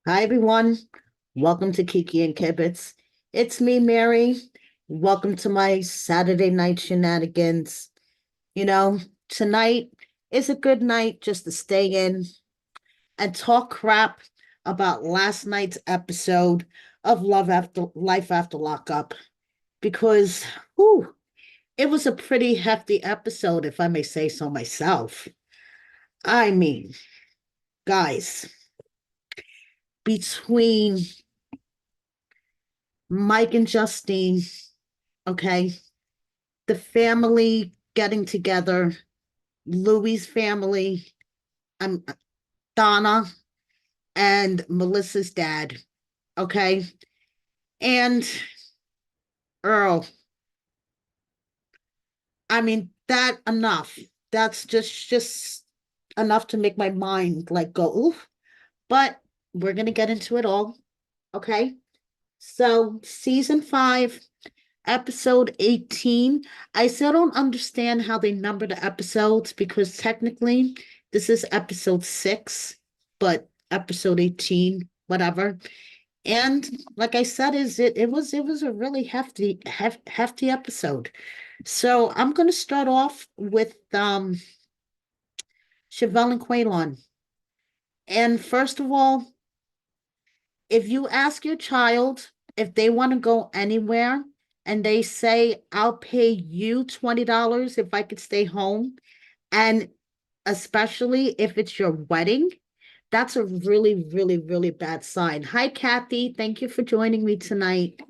Hi, everyone. Welcome to Kiki and Kibitz. It's me, Mary. Welcome to my Saturday night shenanigans. You know, tonight is a good night just to stay in and talk crap about last night's episode of Love After Life After Lockup because, whew, it was a pretty hefty episode, if I may say so myself. I mean, guys, between Mike and Justine, okay, the family getting together, Louis' family, um, Donna and Melissa's dad, okay, and Earl. I mean, that enough. That's just enough to make my mind like go oof. But we're gonna get into it all, okay? So season five, episode 18. I still don't understand how they number the episodes because technically this is episode six, but episode 18, whatever. And like I said, it was a really hefty episode. So I'm gonna start off with Chevelle and Quaylon. And first of all, if you ask your child if they want to go anywhere and they say, I'll pay you $20 if I could stay home, and especially if it's your wedding, that's a really bad sign. Hi, Kathy. Thank you for joining me tonight.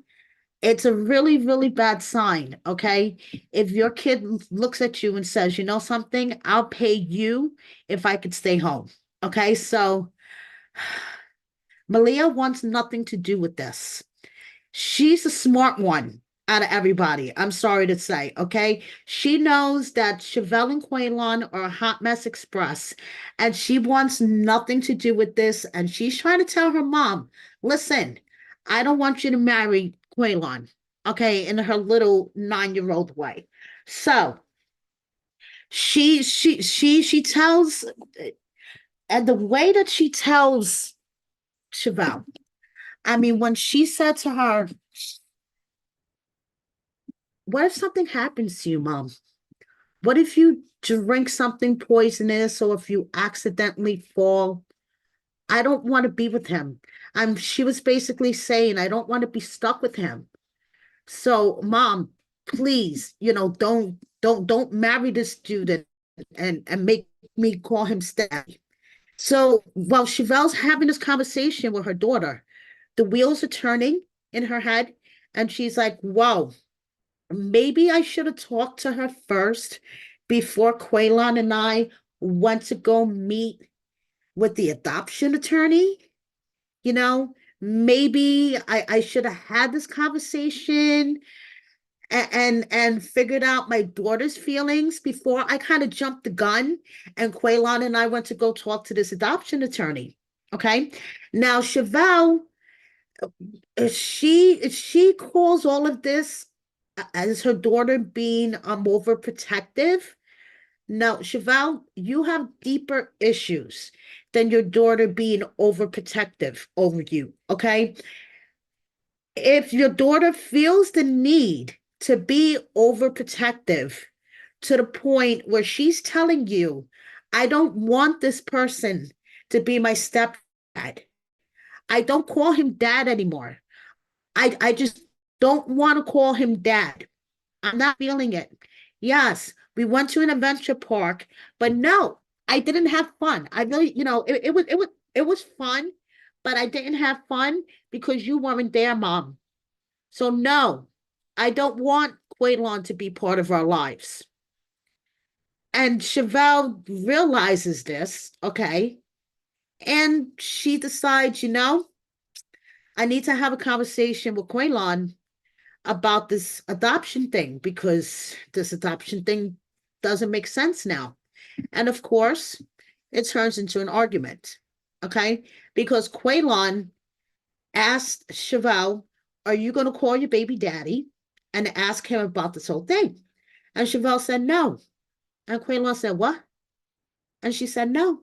It's a really bad sign, okay? If your kid looks at you and says, you know something, I'll pay you if I could stay home. Okay, so Malia wants nothing to do with this. She's a smart one out of everybody. I'm sorry to say, okay? She knows that Chevelle and Quaylon are a hot mess express, and she wants nothing to do with this. And she's trying to tell her mom, listen, I don't want you to marry Quaylon, okay, in her little 9-year-old way. So she tells, and the way that she tells Chevelle, I mean, when she said to her, what if something happens to you, mom? What if you drink something poisonous or if you accidentally fall? I don't want to be with him. She was basically saying, I don't want to be stuck with him. So, mom, please, don't marry this dude and make me call him Steffi. So while Chevelle's having this conversation with her daughter, the wheels are turning in her head, and she's like, whoa, maybe I should have talked to her first before Quaylon and I went to go meet with the adoption attorney. You know, maybe I should have had this conversation and figured out my daughter's feelings before I kind of jumped the gun and Quaylon and I went to go talk to this adoption attorney. Okay. Now Chevelle, she calls all of this as her daughter being overprotective. No, Chevelle, you have deeper issues than your daughter being overprotective over you. Okay. If your daughter feels the need to be overprotective to the point where she's telling you, I don't want this person to be my stepdad. I don't call him dad anymore. I just don't want to call him dad. I'm not feeling it. Yes, we went to an adventure park, but no, I didn't have fun. I really, it was fun, but I didn't have fun because you weren't there, mom. So no, I don't want Quaylon to be part of our lives. And Chevelle realizes this, okay, and she decides, I need to have a conversation with Quaylon about this adoption thing because this adoption thing doesn't make sense now. And of course, it turns into an argument, okay? Because Quaylon asked Chevelle, are you going to call your baby daddy and ask him about this whole thing? And Chevelle said no. And Quaylon said, what? And she said no.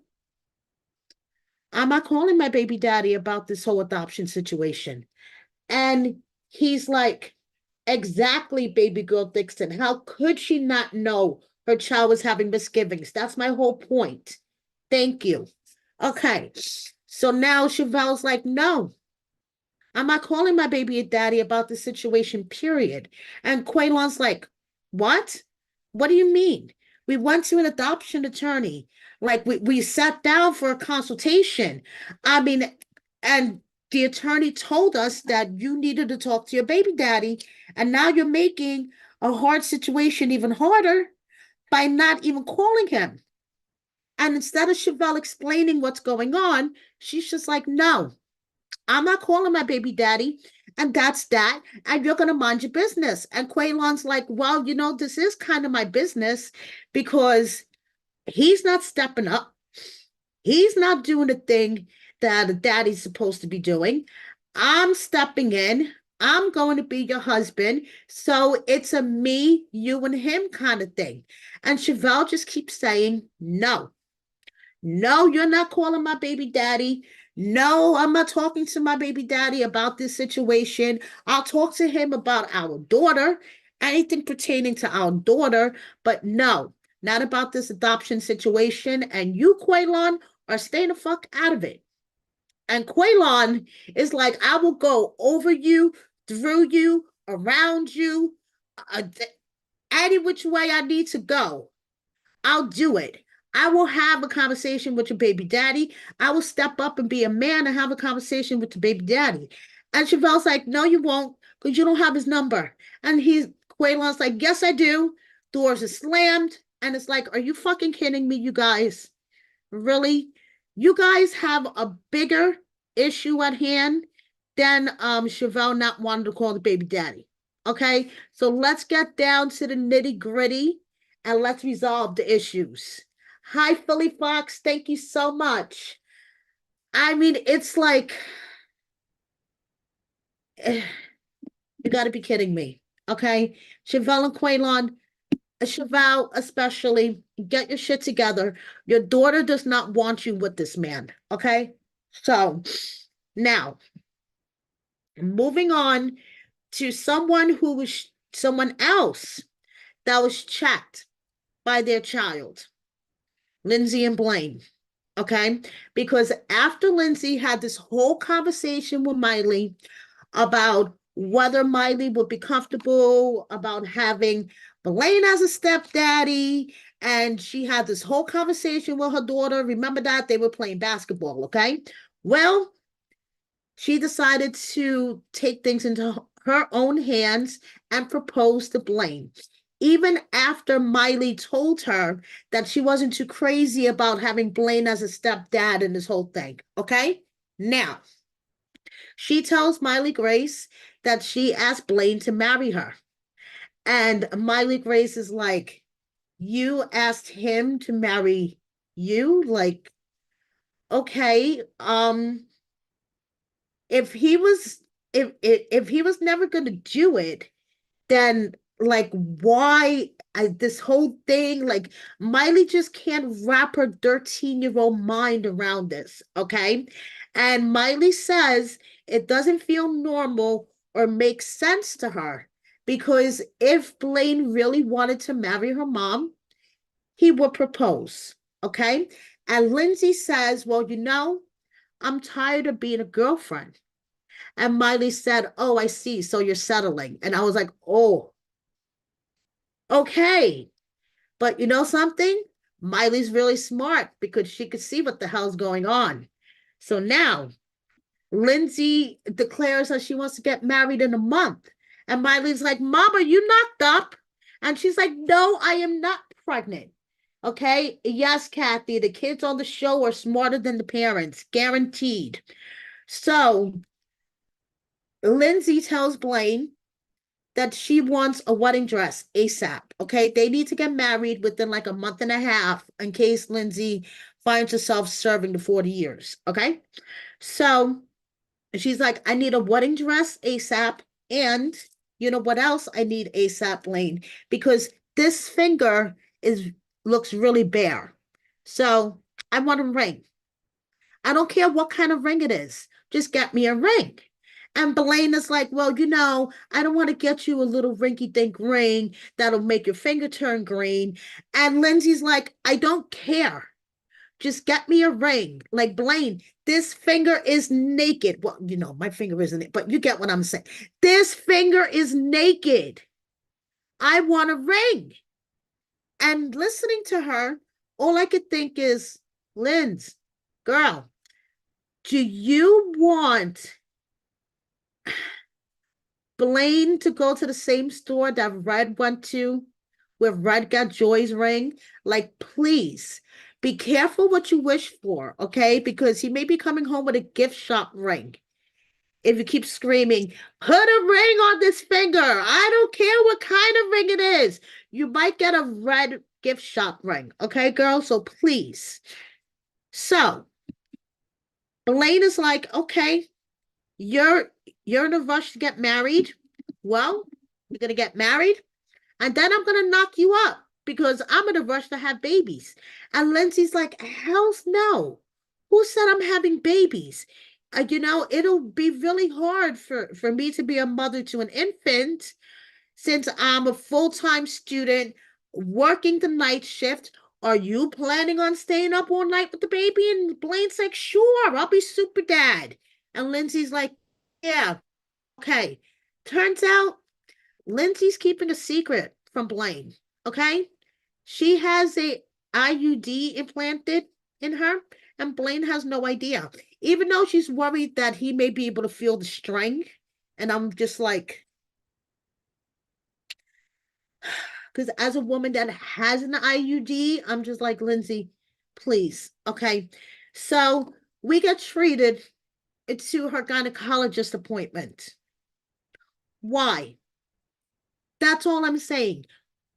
I'm not calling my baby daddy about this whole adoption situation. And he's like, exactly, baby girl Dixon. How could she not know her child was having misgivings? That's my whole point. Thank you. Okay. So now Chevelle's like, no, I'm not calling my baby daddy about the situation, period. And Quaylon's like, what? What do you mean? We went to an adoption attorney. Like we sat down for a consultation. I mean, and the attorney told us that you needed to talk to your baby daddy, and now you're making a hard situation even harder by not even calling him. And instead of Chevelle explaining what's going on, she's just like, no, I'm not calling my baby daddy. And that's that. And you're going to mind your business. And Quaylon's like, well, this is kind of my business because he's not stepping up. He's not doing the thing that a daddy's supposed to be doing. I'm stepping in. I'm going to be your husband. So it's a me, you, and him kind of thing. And Chevelle just keeps saying, no. No, you're not calling my baby daddy. No, I'm not talking to my baby daddy about this situation. I'll talk to him about our daughter, anything pertaining to our daughter, but no, not about this adoption situation. And you, Quaylon, are staying the fuck out of it. And Quaylon is like, I will go over you, through you, around you, uh, any which way I need to go. I'll do it. I will have a conversation with your baby daddy. I will step up and be a man and have a conversation with your baby daddy. And Chevelle's like, no, you won't, because you don't have his number. And Quaylon's like, yes, I do. Doors are slammed. And it's like, are you fucking kidding me, you guys? Really? You guys have a bigger issue at hand than Chevelle not wanting to call the baby daddy. Okay? So let's get down to the nitty-gritty and let's resolve the issues. Hi, Philly Fox. Thank you so much. I mean, it's like, you got to be kidding me. Okay? Chevelle and Quaylon, Chevelle especially, get your shit together. Your daughter does not want you with this man. Okay? So now, moving on to someone else that was checked by their child, Lindsay and Blaine. Okay? Because after Lindsay had this whole conversation with Miley about whether Miley would be comfortable about having Blaine as a stepdaddy, and she had this whole conversation with her daughter. Remember that? They were playing basketball, okay? Well, she decided to take things into her own hands and propose to Blaine. Even after Miley told her that she wasn't too crazy about having Blaine as a stepdad and this whole thing. Okay? Now, she tells Miley Grace that she asked Blaine to marry her. And Miley Grace is like, you asked him to marry you? Like, okay, if he was if he was never going to do it, then like why this whole thing, like Miley just can't wrap her 13-year-old mind around this, okay? And Miley says it doesn't feel normal or make sense to her because if Blaine really wanted to marry her mom, he would propose, okay? And Lindsay says, well, I'm tired of being a girlfriend. And Miley said, oh, I see. So you're settling. And I was like, oh, okay. But you know something? Miley's really smart because she could see what the hell's going on. So now Lindsay declares that she wants to get married in a month. And Miley's like, Mom, are you knocked up? And she's like, no, I am not pregnant. Okay. Yes, Kathy, the kids on the show are smarter than the parents, guaranteed. So Lindsay tells Blaine that she wants a wedding dress ASAP. Okay. They need to get married within like a month and a half in case Lindsay finds herself serving the 40 years. Okay. So she's like, I need a wedding dress ASAP. And you know what else I need ASAP, Blaine? Because this finger looks really bare. So I want a ring. I don't care what kind of ring it is. Just get me a ring. And Blaine is like, well, I don't want to get you a little rinky dink ring that'll make your finger turn green. And Lindsay's like, I don't care. Just get me a ring. Like, Blaine, this finger is naked. Well, my finger isn't it, but you get what I'm saying. This finger is naked. I want a ring. And listening to her, all I could think is, Linz, girl, do you want Blaine to go to the same store that Red went to, where Red got Joy's ring? Like, please be careful what you wish for, okay? Because he may be coming home with a gift shop ring. If you keep screaming, put a ring on this finger. I don't care what kind of ring it is. You might get a Red gift shop ring, okay, girl? So please. So Blaine is like, okay, you're in a rush to get married. Well, you're gonna get married, and then I'm gonna knock you up because I'm in a rush to have babies. And Lindsay's like, hell's no. Who said I'm having babies? It'll be really hard for me to be a mother to an infant since I'm a full-time student working the night shift. Are you planning on staying up all night with the baby? And Blaine's like, sure, I'll be super dad. And Lindsay's like, yeah, okay. Turns out Lindsay's keeping a secret from Blaine, okay? She has a IUD implanted in her, and Blaine has no idea. Even though she's worried that he may be able to feel the string. And I'm just like, because as a woman that has an IUD, I'm just like, Lindsay, please, okay? So we get treated to her gynecologist appointment. Why? That's all I'm saying.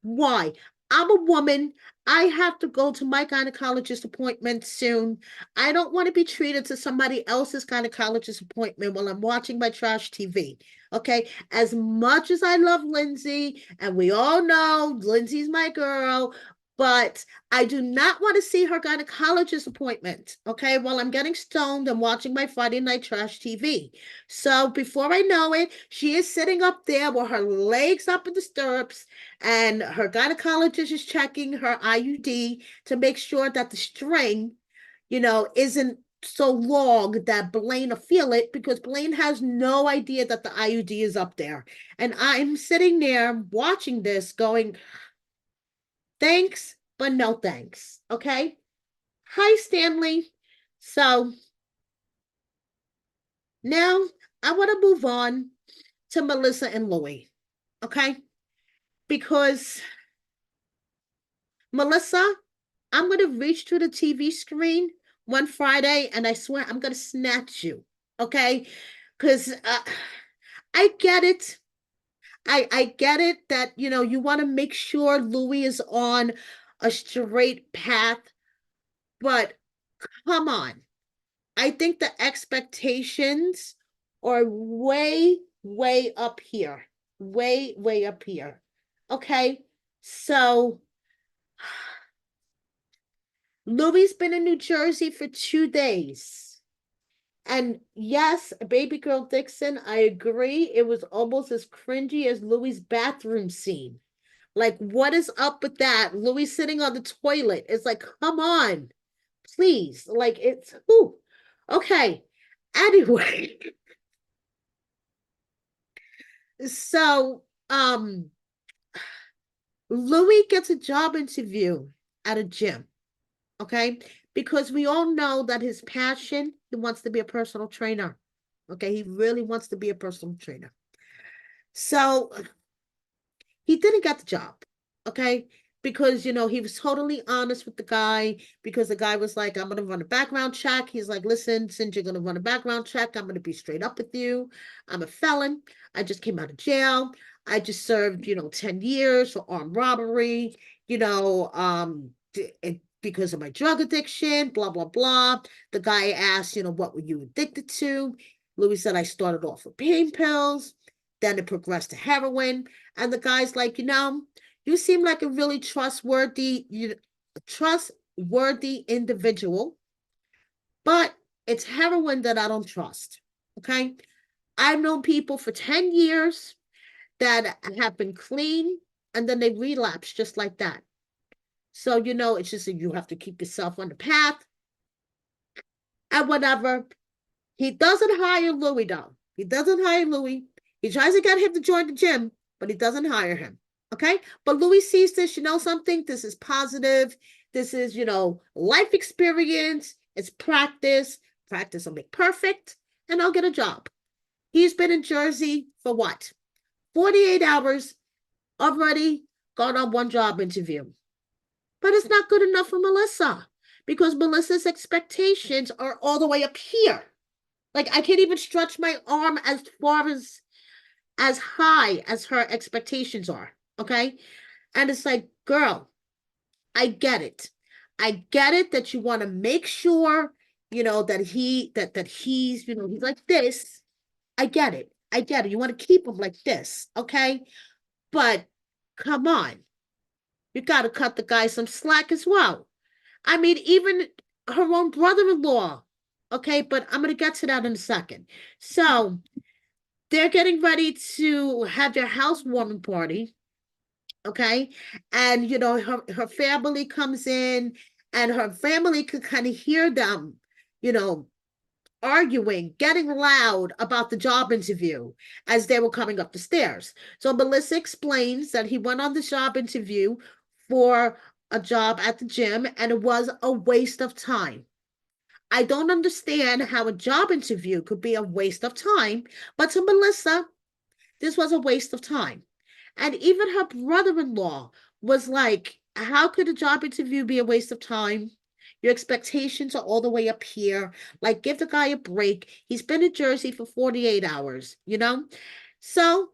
Why? I'm a woman. I have to go to my gynecologist appointment soon. I don't want to be treated to somebody else's gynecologist appointment while I'm watching my trash TV. Okay. As much as I love Lindsay, and we all know Lindsay's my girl, but I do not want to see her gynecologist appointment, okay, while I'm getting stoned and watching my Friday night trash TV. So before I know it, she is sitting up there with her legs up in the stirrups, and her gynecologist is checking her IUD to make sure that the string, isn't so long that Blaine will feel it, because Blaine has no idea that the IUD is up there. And I'm sitting there watching this going, thanks, but no thanks. Okay. Hi, Stanley. So now I want to move on to Melissa and Louie. Okay. Because Melissa, I'm going to reach to the TV screen one Friday and I swear I'm going to snatch you. Okay. Because I get it. I get it that, you want to make sure Louis is on a straight path, but come on. I think the expectations are way, way up here. Way, way up here. Okay. So Louis's been in New Jersey for 2 days. And yes, baby girl Dixon, I agree. It was almost as cringy as Louis's bathroom scene. Like, what is up with that? Louis sitting on the toilet. It's like, come on, please. Like, it's, ooh, okay. Anyway, so Louis gets a job interview at a gym, okay? Because we all know that his passion, he wants to be a personal trainer. Okay, he really wants to be a personal trainer. So he didn't get the job, okay? Because, he was totally honest with the guy, because the guy was like, I'm going to run a background check. He's like, listen, since you're going to run a background check, I'm going to be straight up with you. I'm a felon. I just came out of jail. I just served, 10 years for armed robbery, because of my drug addiction, blah, blah, blah. The guy asked, what were you addicted to? Louis said, I started off with pain pills. Then it progressed to heroin. And the guy's like, you seem like a really trustworthy individual, but It's heroin that I don't trust. Okay. I've known people for 10 years that have been clean and then they relapse just like that. So, it's just that you have to keep yourself on the path and whatever. He doesn't hire Louis, though. He doesn't hire Louis. He tries to get him to join the gym, but he doesn't hire him. Okay. But Louis sees this, something, this is positive. This is, life experience. It's practice. Practice will make perfect, and I'll get a job. He's been in Jersey for what? 48 hours, already gone on one job interview. But it's not good enough for Melissa because Melissa's expectations are all the way up here. Like I can't even stretch my arm as far as high as her expectations are. Okay. And it's like, girl, I get it. I get it that you want to make sure, that he's, he's like this. I get it. I get it. You want to keep him like this. Okay. But come on. You got to cut the guy some slack as well. I mean, even her own brother-in-law. Okay, but I'm going to get to that in a second. So they're getting ready to have their housewarming party. Okay. And, her family comes in and her family could kind of hear them, you know, arguing, getting loud about the job interview as they were coming up the stairs. So Melissa explains that he went on the job interview for a job at the gym and it was a waste of time. I don't understand how a job interview could be a waste of time, but to Melissa, this was a waste of time. And even her brother-in-law was like, how could a job interview be a waste of time? Your expectations are all the way up here. Like, give the guy a break. He's been in Jersey for 48 hours, So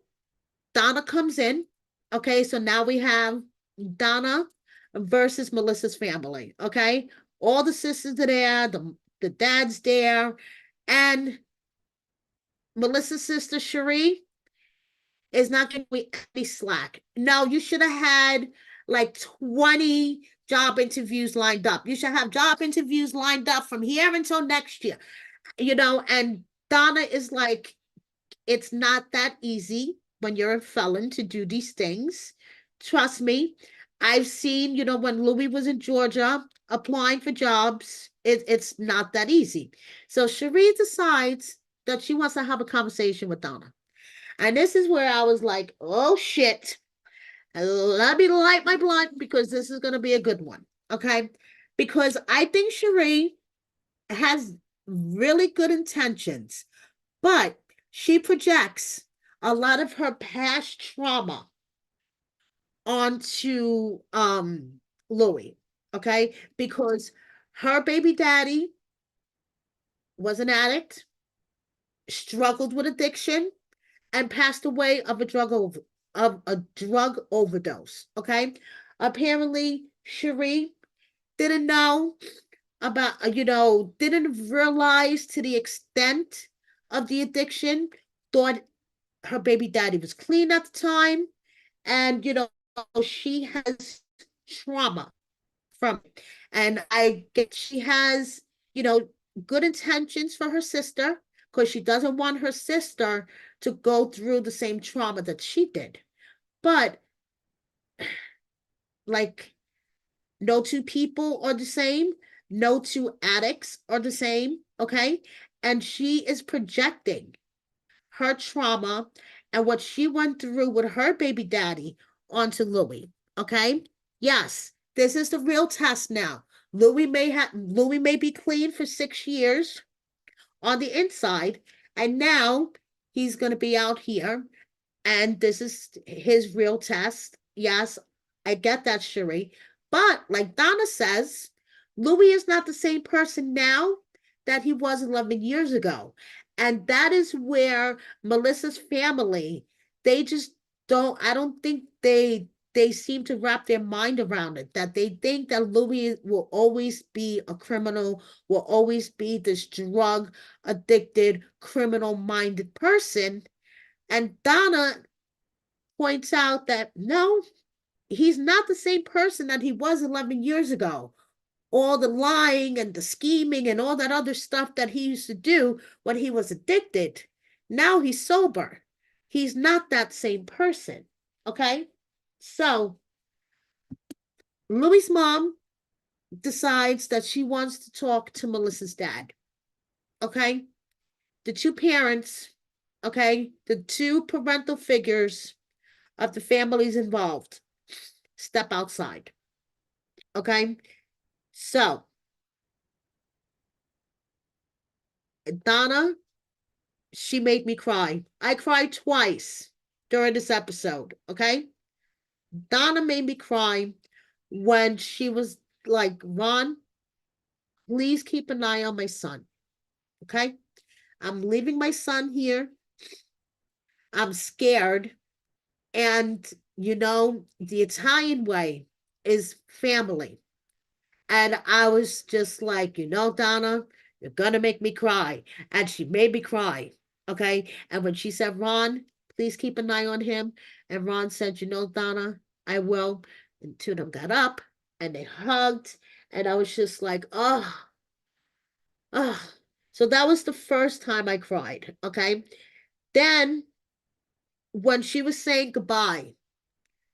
Donna comes in. Okay, so now we have Donna versus Melissa's family. Okay, all the sisters are there, the dad's there, and Melissa's sister Cherie is not going to be any slack. No, you should have had like 20 job interviews lined up. You should have job interviews lined up from here until next year, and Donna is like, it's not that easy when you're a felon to do these things. Trust me. I've seen, when Louis was in Georgia applying for jobs, it's not that easy. So Cherie decides that she wants to have a conversation with Donna. And this is where I was like, oh shit, let me light my blunt because this is going to be a good one. Okay. Because I think Cherie has really good intentions, but she projects a lot of her past trauma onto Louis. Okay. Because her baby daddy was an addict, struggled with addiction, and passed away of a drug overdose. Okay. Apparently, Cherie didn't know about, didn't realize to the extent of the addiction, thought her baby daddy was clean at the time. And, she has trauma from it. And I get she has, good intentions for her sister because she doesn't want her sister to go through the same trauma that she did. But, like, no two people are the same. No two addicts are the same. Okay. And she is projecting her trauma and what she went through with her baby daddy onto Louis. Okay. Yes, this is the real test now. Louis may be clean for 6 years on the inside, and now he's going to be out here, and this is his real test. Yes, I get that, Cherie. But like Donna says, Louis is not the same person now that he was 11 years ago. And that is where Melissa's family, they just I don't think they seem to wrap their mind around it, that they think that Louis will always be a criminal, will always be this drug addicted, criminal minded person. And Donna points out that no, he's not the same person that he was 11 years ago. all the lying and the scheming and all that other stuff that he used to do when he was addicted. Now he's sober. He's not that same person. Okay? So, Louis's mom decides that she wants to talk to Melissa's dad. Okay? The two parents, okay? The two parental figures of the families involved step outside. Okay? So, Donna, she made me cry. I cried twice during this episode. Okay? Donna made me cry when she was like, Ron, please keep an eye on my son. Okay? I'm leaving my son here. I'm scared. And, the Italian way is family. And I was just like, Donna, you're going to make me cry. And she made me cry. Okay? And when she said, Ron, please keep an eye on him. And Ron said, Donna, I will. And two of them got up and they hugged. And I was just like, oh, oh. So that was the first time I cried. Okay? Then when she was saying goodbye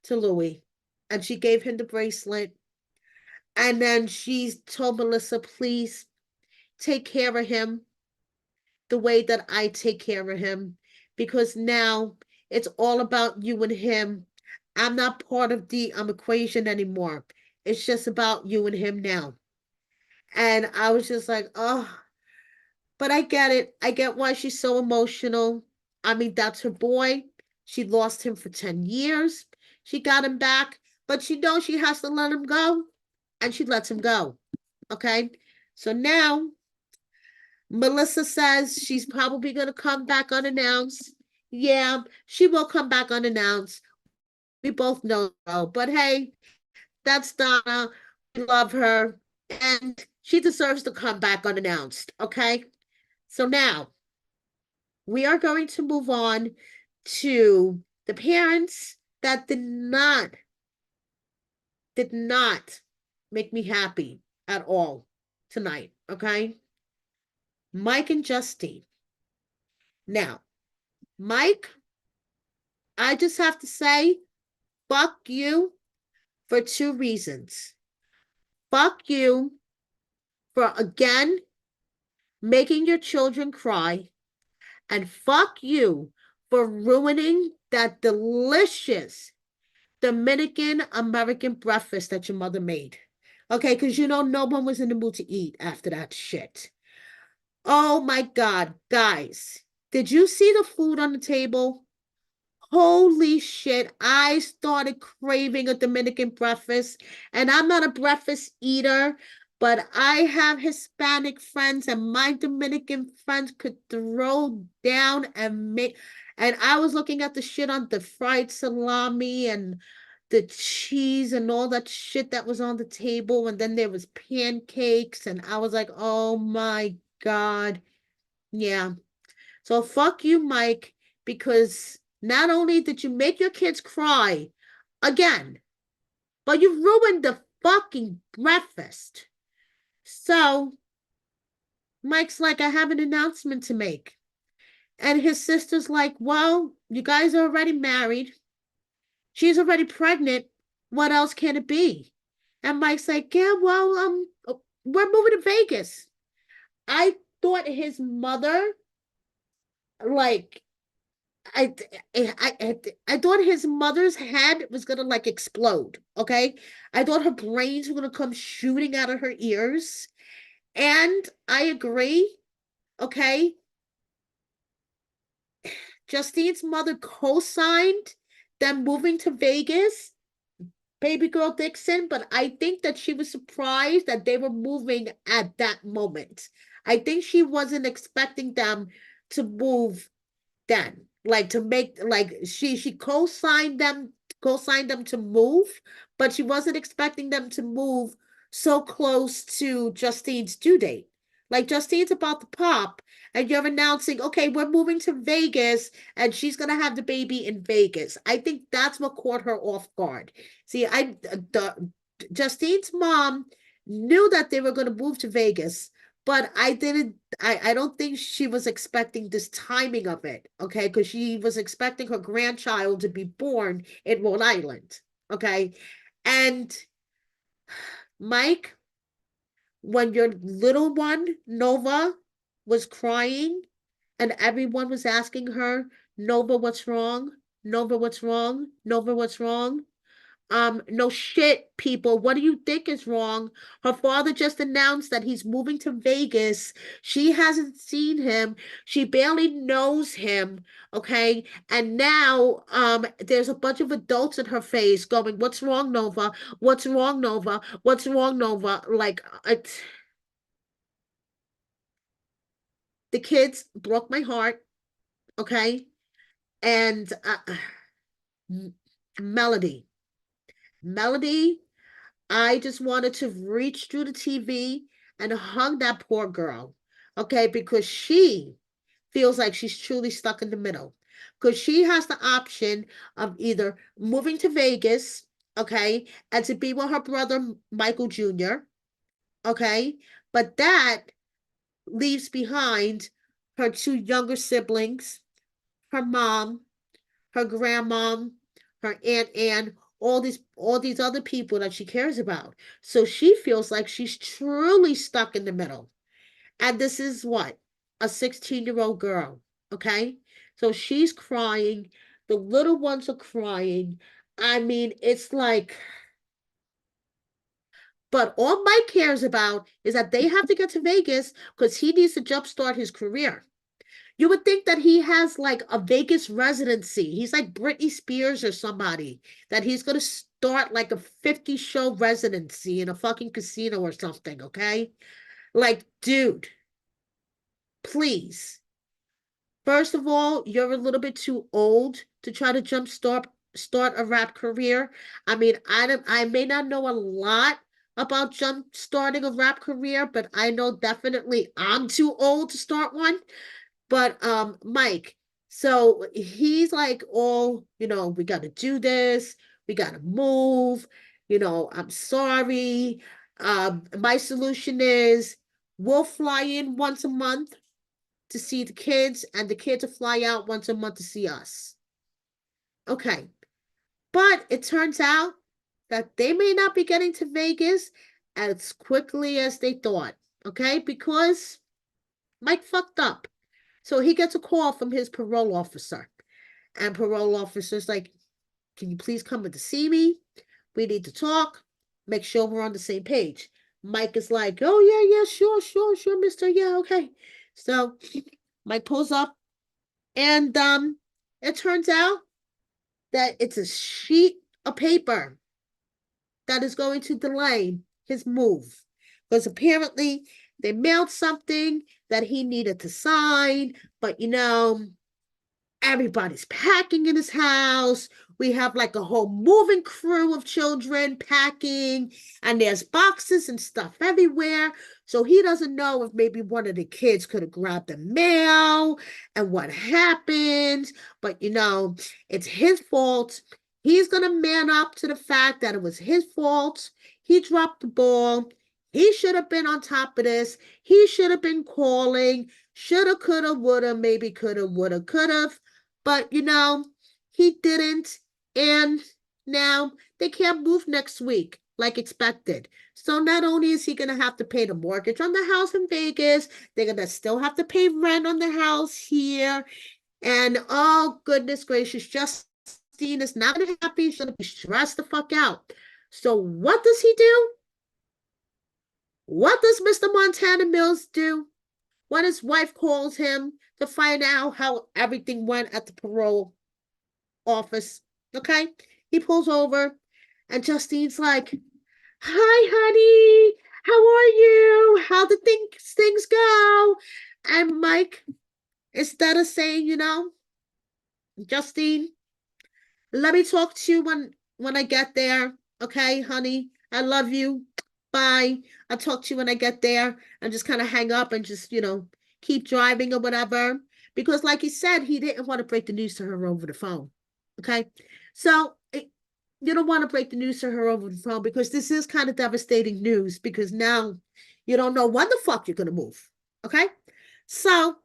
to Louis and she gave him the bracelet, and then she told Melissa, please take care of him the way that I take care of him, because now it's all about you and him. I'm not part of the equation anymore. It's just about you and him now. And I was just like, oh, but I get it. I get why she's so emotional. I mean, that's her boy. She lost him for 10 years. She got him back, but she knows she has to let him go, and she lets him go. Okay? So now Melissa says she's probably going to come back unannounced. Yeah, she will come back unannounced. We both know, but hey, that's Donna. We love her, and she deserves to come back unannounced. Okay? So now we are going to move on to the parents that did not make me happy at all tonight. Okay? Mike and Justine. Now, Mike, I just have to say, fuck you for two reasons. Fuck you for, again, making your children cry, and fuck you for ruining that delicious Dominican American breakfast that your mother made. Okay, because no one was in the mood to eat after that shit. Oh my God, guys, did you see the food on the table? Holy shit, I started craving a Dominican breakfast, and I'm not a breakfast eater, but I have Hispanic friends, and my Dominican friends could throw down and make, and I was looking at the shit on the fried salami and the cheese and all that shit that was on the table, and then there was pancakes, and I was like, oh my God. Yeah. So fuck you, Mike, because not only did you make your kids cry again, but you ruined the fucking breakfast. So Mike's like, I have an announcement to make. And his sister's like, well, you guys are already married. She's already pregnant. What else can it be? And Mike's like, yeah, well, we're moving to Vegas. I thought his mother, like, I thought his mother's head was gonna like explode. Okay, I thought her brains were gonna come shooting out of her ears, and I agree. Okay, Justine's mother co-signed them moving to Vegas, baby girl Dixon, but I think that she was surprised that they were moving at that moment. I think she wasn't expecting them to move then, like to make, like she co-signed them to move, but she wasn't expecting them to move so close to Justine's due date. Like Justine's about to pop, and you're announcing, okay, we're moving to Vegas, and she's gonna have the baby in Vegas. I think that's what caught her off guard. See, Justine's mom knew that they were going to move to Vegas, but I don't think she was expecting this timing of it, okay? Because she was expecting her grandchild to be born in Rhode Island, okay? And Mike, when your little one, Nova, was crying and everyone was asking her, Nova, what's wrong? Nova, what's wrong? Nova, what's wrong? No shit, people. What do you think is wrong? Her father just announced that he's moving to Vegas. She hasn't seen him. She barely knows him, okay? And now, there's a bunch of adults in her face going, "What's wrong, Nova? What's wrong, Nova? What's wrong, Nova?" Like, the kids broke my heart, okay? And Melody, Melody. I just wanted to reach through the TV and hug that poor girl, okay? Because she feels like she's truly stuck in the middle. Because she has the option of either moving to Vegas, okay, and to be with her brother Michael Jr., okay? But that leaves behind her two younger siblings, her mom, her grandmom, her Aunt Ann, all these other people that she cares about. So she feels like she's truly stuck in the middle. And this is what? A 16-year-old girl, okay? So she's crying. The little ones are crying. I mean, it's like, but all Mike cares about is that they have to get to Vegas because he needs to jumpstart his career. You would think that he has like a Vegas residency. He's like Britney Spears or somebody, that he's going to start like a 50 show residency in a fucking casino or something, okay? Like, dude, please. First of all, you're a little bit too old to try to start a rap career. I mean, I may not know a lot about jump starting a rap career, but I know definitely I'm too old to start one. But Mike, so he's like, "Oh, we got to do this. We got to move. I'm sorry. My solution is we'll fly in once a month to see the kids, and the kids will fly out once a month to see us." Okay. But it turns out that they may not be getting to Vegas as quickly as they thought. Okay, because Mike fucked up. So he gets a call from his parole officer. And parole officer's like, "Can you please come in to see me? We need to talk. Make sure we're on the same page." Mike is like, "Oh, yeah, yeah, sure, sure, sure, mister. Yeah, okay." So Mike pulls up, and it turns out that it's a sheet of paper that is going to delay his move. Because apparently they mailed something that he needed to sign, but everybody's packing in his house. We have like a whole moving crew of children packing, and there's boxes and stuff everywhere. So he doesn't know if maybe one of the kids could have grabbed the mail and what happened. But it's his fault. He's going to man up to the fact that it was his fault. He dropped the ball. He should have been on top of this. He should have been calling. Shoulda, coulda, woulda, maybe coulda, woulda, coulda. But he didn't. And now they can't move next week like expected. So not only is he going to have to pay the mortgage on the house in Vegas, they're going to still have to pay rent on the house here. And oh, goodness gracious, Justine is not going to be happy. She's going to be stressed the fuck out. So what does he do? What does Mr. Montana Mills do when his wife calls him to find out how everything went at the parole office? Okay. He pulls over, and Justine's like, "Hi, honey. How are you? How did things go?" And Mike, instead of saying, "Justine, let me talk to you when I get there. Okay, honey. I love you. Bye. I'll talk to you when I get there," and just kind of hang up and just, keep driving or whatever. Because like he said, he didn't want to break the news to her over the phone. Okay. So you don't want to break the news to her over the phone because this is kind of devastating news because now you don't know when the fuck you're going to move. Okay? So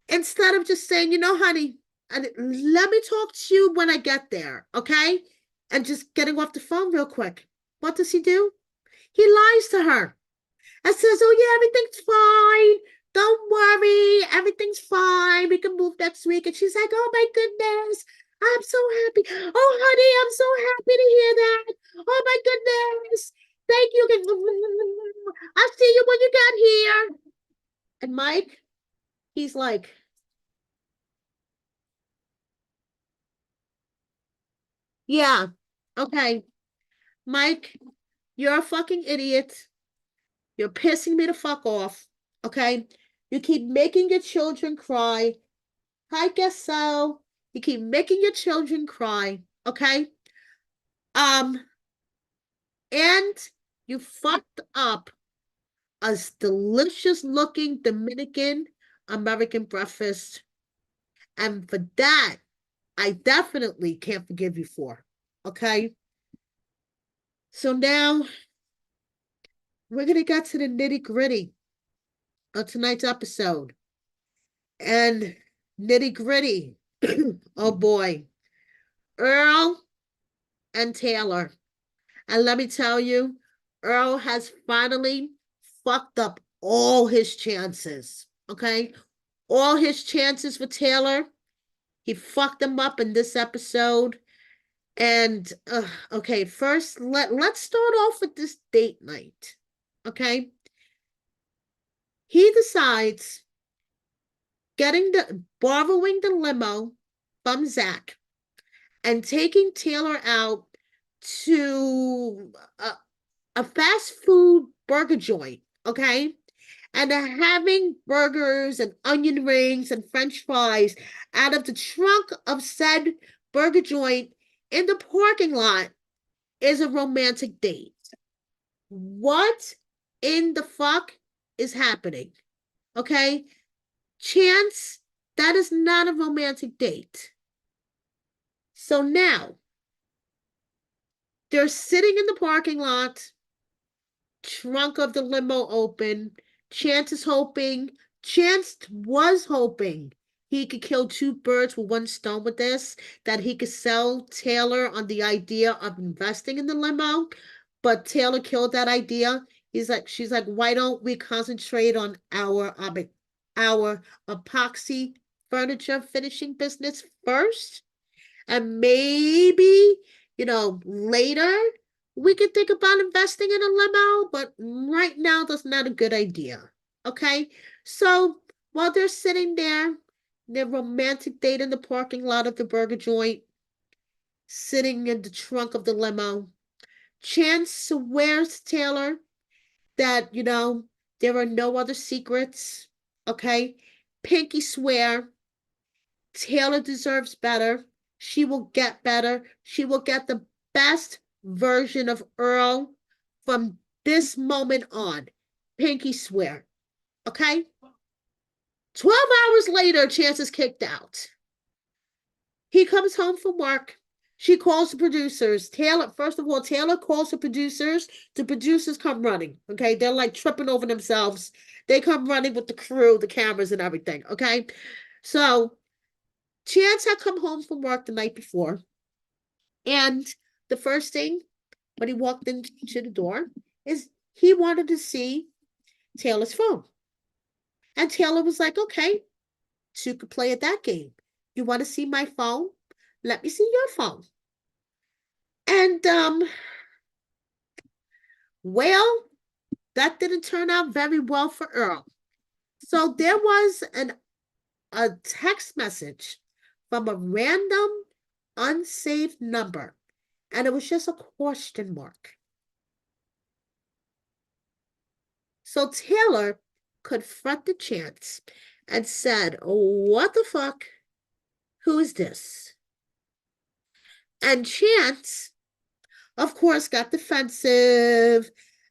instead of just saying, honey, and let me talk to you when I get there, okay? And just getting off the phone real quick. What does he do? He lies to her and says, oh, yeah, everything's fine. Don't worry. Everything's fine. We can move next week. And she's like, oh, my goodness. I'm so happy. Oh, honey, I'm so happy to hear that. Oh, my goodness. Thank you. I'll see you when you get here. And Mike, he's like, yeah, okay. Mike, you're a fucking idiot. You're pissing me the fuck off. Okay? You keep making your children cry. I guess so. You keep making your children cry. Okay? Um, and you fucked up a delicious looking Dominican American breakfast. And for that, I definitely can't forgive you for. Okay? So now we're gonna get to the nitty-gritty of tonight's episode. And nitty-gritty. Oh boy. Earl and Taylor. And let me tell you, Earl has finally fucked up all his chances. Okay? All his chances for Taylor. He fucked them up in this episode. And okay, first let's start off with this date night. Okay? He decides borrowing the limo from Zach and taking Taylor out to a fast food burger joint, okay? And having burgers and onion rings and French fries out of the trunk of said burger joint in the parking lot is a romantic date. What in the fuck is happening? Okay? Chance, that is not a romantic date. So now they're sitting in the parking lot, trunk of the limo open. Chance was hoping he could kill two birds with one stone with this, that he could sell Taylor on the idea of investing in the limo. But Taylor killed that idea. She's like, why don't we concentrate on our epoxy furniture finishing business first? And maybe, later we could think about investing in a limo, but right now that's not a good idea. Okay? So while they're sitting there, their romantic date in the parking lot of the burger joint, sitting in the trunk of the limo, Chance swears to Taylor that, there are no other secrets. Okay? Pinky swear Taylor deserves better. She will get better. She will get the best version of Earl from this moment on. Pinky swear. Okay? 12 hours later, Chance is kicked out. He comes home from work. She calls the producers. First of all, Taylor calls the producers. The producers come running. Okay? They're like tripping over themselves. They come running with the crew, the cameras, and everything. Okay? So Chance had come home from work the night before, and the first thing when he walked into the door is he wanted to see Taylor's phone. And Taylor was like, okay, two could play at that game. You want to see my phone? Let me see your phone. And well, that didn't turn out very well for Earl. So there was a text message from a random unsaved number, and it was just a question mark. So Taylor confronted Chance and said, what the fuck? Who is this? And Chance, of course, got defensive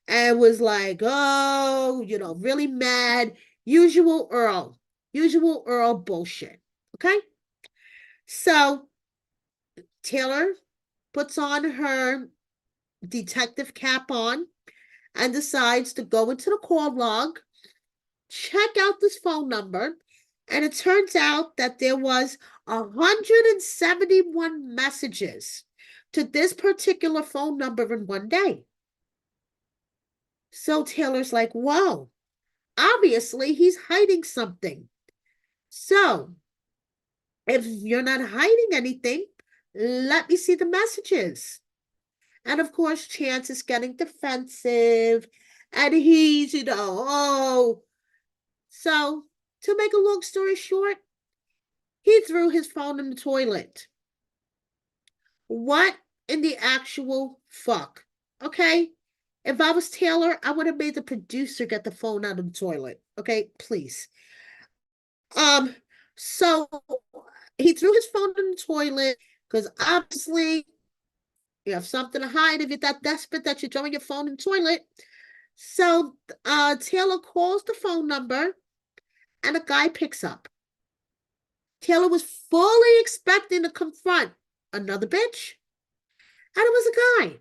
and was like, oh, really mad. Usual Earl bullshit. Okay? So Taylor puts on her detective cap on and decides to go into the call log, check out this phone number, and it turns out that there was 171 messages to this particular phone number in one day. So Taylor's like, whoa, obviously he's hiding something. So if you're not hiding anything, let me see the messages. And of course, Chance is getting defensive and he's, oh. So to make a long story short, he threw his phone in the toilet. What in the actual fuck? Okay? If I was Taylor, I would have made the producer get the phone out of the toilet. Okay, please. So he threw his phone in the toilet because obviously you have something to hide if you're that desperate that you're throwing your phone in the toilet. So Taylor calls the phone number and a guy picks up. Taylor was fully expecting to confront another bitch. And it was a guy.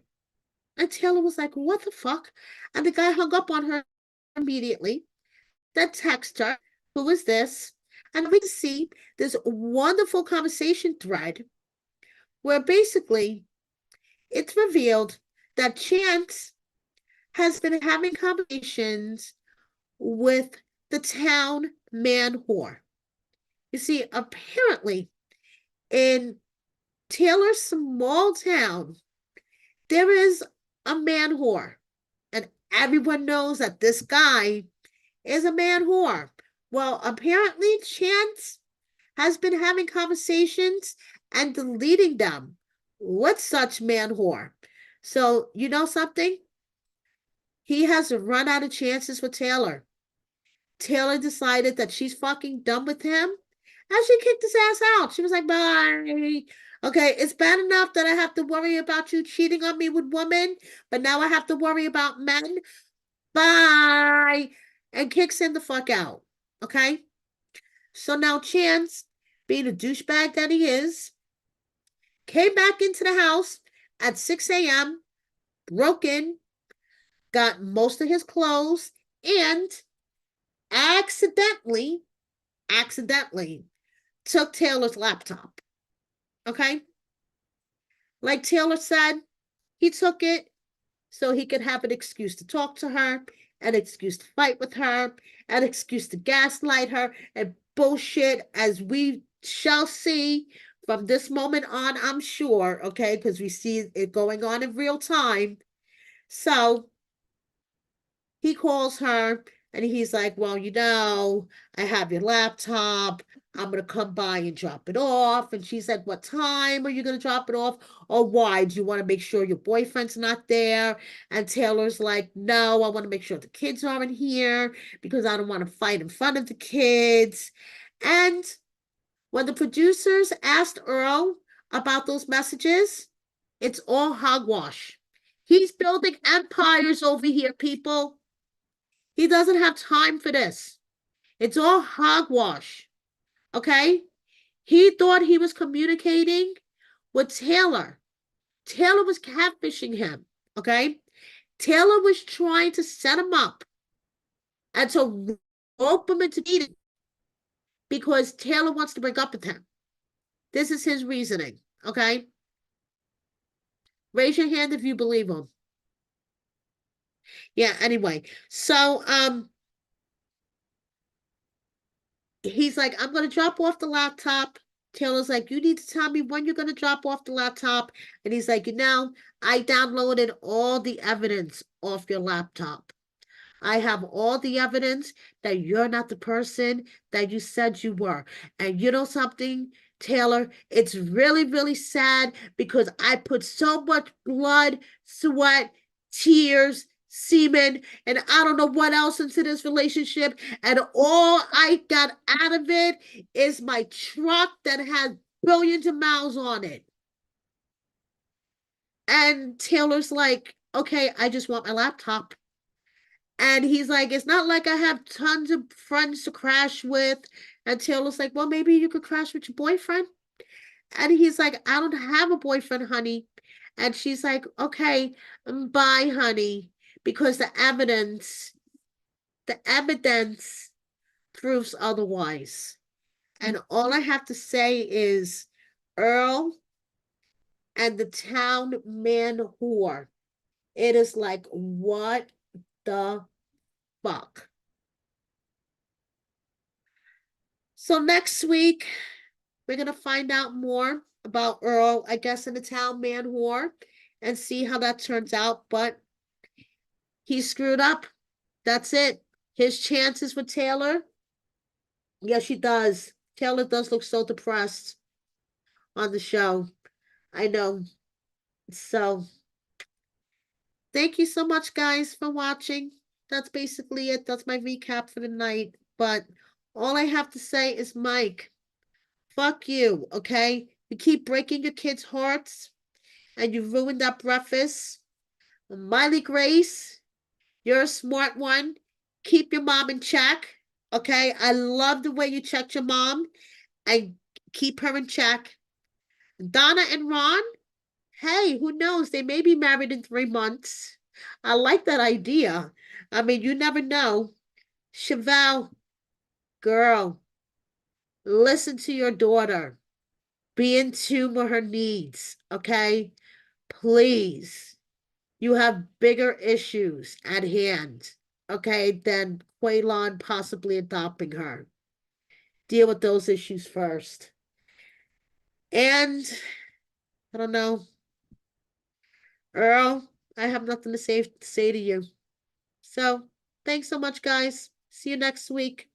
And Taylor was like, what the fuck? And the guy hung up on her immediately. Then text her, who is this? And we see this wonderful conversation thread where basically it's revealed that Chance has been having conversations with the town man whore. You see, apparently in Taylor's small town, there is a man whore. And everyone knows that this guy is a man whore. Well, apparently Chance has been having conversations and deleting them with such man whore. So, you know something? He has run out of chances with Taylor. Taylor decided that she's fucking done with him, and she kicked his ass out. She was like, bye. Okay, it's bad enough that I have to worry about you cheating on me with women, but now I have to worry about men. Bye. And kicks him the fuck out. Okay? So now Chance, being a douchebag that he is, came back into the house at 6 a.m., broke in, got most of his clothes, and accidentally took Taylor's laptop. Okay? Like Taylor said, he took it so he could have an excuse to talk to her, an excuse to fight with her, an excuse to gaslight her, and bullshit, as we shall see from this moment on, I'm sure, okay, because we see it going on in real time. So he calls her and he's like, well, I have your laptop. I'm going to come by and drop it off. And she's like, what time are you going to drop it off? Or why? Do you want to make sure your boyfriend's not there? And Taylor's like, no, I want to make sure the kids aren't here because I don't want to fight in front of the kids. And when the producers asked Earl about those messages, it's all hogwash. He's building empires over here, people. He doesn't have time for this. It's all hogwash. Okay? He thought he was communicating with Taylor. Taylor was catfishing him. Okay? Taylor was trying to set him up and to rope him into cheating because Taylor wants to break up with him. This is his reasoning. Okay? Raise your hand if you believe him. Yeah, anyway. So, he's like, I'm going to drop off the laptop. Taylor's like, you need to tell me when you're going to drop off the laptop. And he's like, I downloaded all the evidence off your laptop. I have all the evidence that you're not the person that you said you were. And you know something, Taylor? It's really, really sad because I put so much blood, sweat, tears, semen, and I don't know what else into this relationship. And all I got out of it is my truck that has billions of miles on it. And Taylor's like, okay, I just want my laptop. And he's like, it's not like I have tons of friends to crash with. And Taylor's like, well, maybe you could crash with your boyfriend. And he's like, I don't have a boyfriend, honey. And she's like, okay, bye, honey, because the evidence proves otherwise. And all I have to say is Earl and the town man whore. It is like, what the fuck? So next week, we're going to find out more about Earl, I guess, in the town man whore and see how that turns out. But he screwed up. That's it. His chances with Taylor. Yes, she does. Taylor does look so depressed on the show. I know. So, thank you so much, guys, for watching. That's basically it. That's my recap for the night. But all I have to say is, Mike, fuck you, okay? You keep breaking your kids' hearts and you ruined that breakfast. Miley Grace, you're a smart one. Keep your mom in check, okay? I love the way you checked your mom and keep her in check. Donna and Ron, hey, who knows? They may be married in 3 months. I like that idea. I mean, you never know. Chevelle, girl, listen to your daughter. Be in tune with her needs, okay? Please. You have bigger issues at hand, okay, than Quaylon possibly adopting her. Deal with those issues first. And I don't know, Earl, I have nothing to say to you. So, thanks so much, guys. See you next week.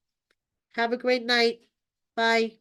Have a great night. Bye.